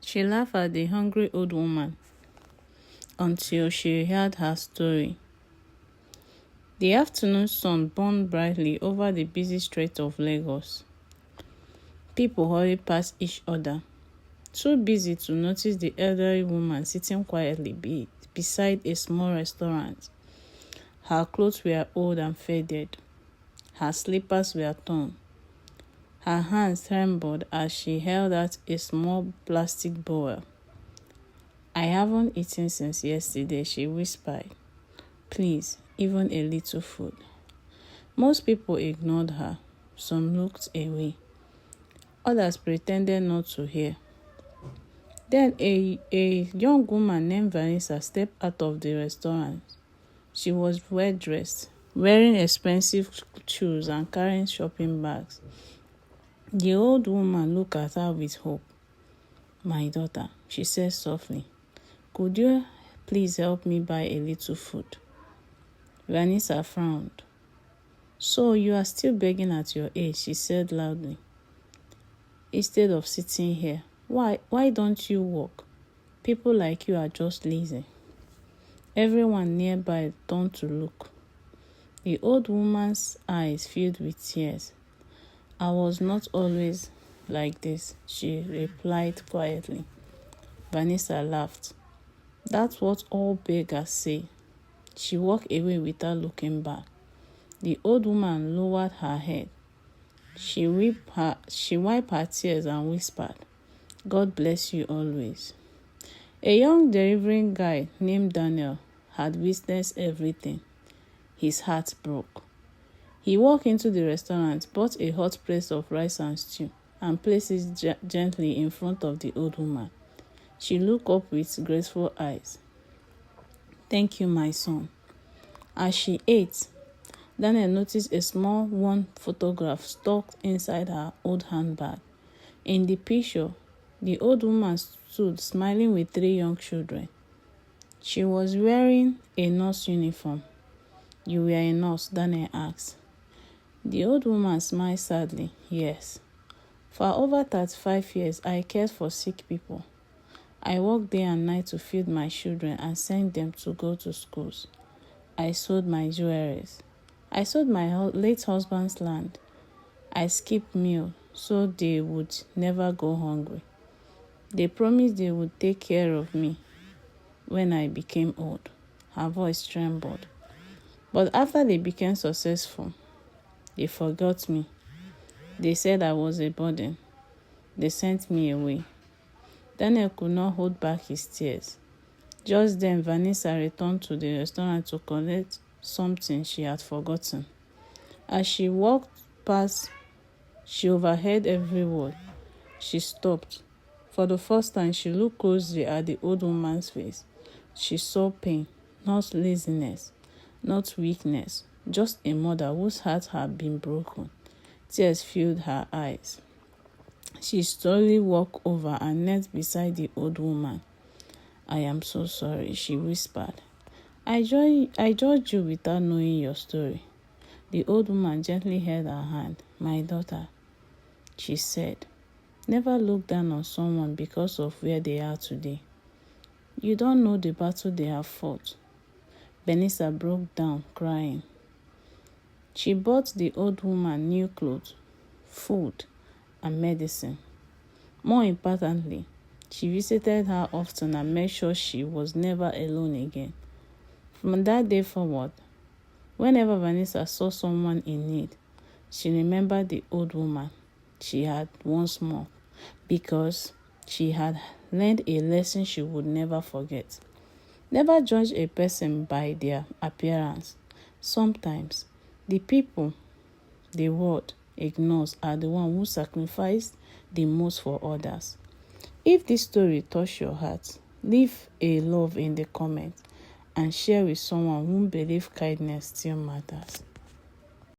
She laughed at the hungry old woman until she heard her story. The afternoon sun burned brightly over the busy streets of Lagos. People hurried past each other, too busy to notice the elderly woman sitting quietly beside a small restaurant. Her clothes were old and faded. Her slippers were torn. Her hands trembled as she held out a small plastic bowl. "I haven't eaten since yesterday," she whispered. "Please, even a little food." Most people ignored her. Some looked away. Others pretended not to hear. Then a young woman named Vanessa stepped out of the restaurant. She was well dressed, wearing expensive shoes and carrying shopping bags. The old woman looked at her with hope. "My daughter," she said softly, "could you please help me buy a little food?" Vanessa frowned. "So you are still begging at your age," she said loudly. "Instead of sitting here, why don't you work? People like you are just lazy." Everyone nearby turned to look. The old woman's eyes filled with tears. "I was not always like this," she replied quietly. Vanessa laughed. "That's what all beggars say." She walked away without looking back. The old woman lowered her head. She wiped her tears and whispered, "God bless you always." A young delivery guy named Daniel had witnessed everything. His heart broke. He walked into the restaurant, bought a hot plate of rice and stew, and placed it gently in front of the old woman. She looked up with grateful eyes. "Thank you, my son." As she ate, Daniel noticed a small worn photograph stuck inside her old handbag. In the picture, the old woman stood smiling with 3 young children. She was wearing a nurse uniform. "You were a nurse?" Daniel asked. The old woman smiled sadly. "Yes. For over 35 years, I cared for sick people. I worked day and night to feed my children and send them to go to schools. I sold my jewelries. I sold my late husband's land. I skipped meals so they would never go hungry. They promised they would take care of me when I became old." Her voice trembled. "But after they became successful, they forgot me. They said I was a burden. They sent me away." Daniel could not hold back his tears. Just then, Vanessa returned to the restaurant to collect something she had forgotten. As she walked past, she overheard every word. She stopped. For the first time, she looked closely at the old woman's face. She saw pain, not laziness, not weakness, just a mother whose heart had been broken. Tears filled her eyes. She slowly walked over and knelt beside the old woman. "I am so sorry," she whispered. I judged you without knowing your story." The old woman gently held her hand. "My daughter," she said, "never look down on someone because of where they are today. You don't know the battle they have fought." Vanessa broke down, crying. She bought the old woman new clothes, food, and medicine. More importantly, she visited her often and made sure she was never alone again. From that day forward, whenever Vanessa saw someone in need, she remembered the old woman she had once more, because she had learned a lesson she would never forget. Never judge a person by their appearance. Sometimes, the people the world ignores are the ones who sacrifice the most for others. If this story touched your heart, leave a love in the comments and share with someone who believes kindness still matters.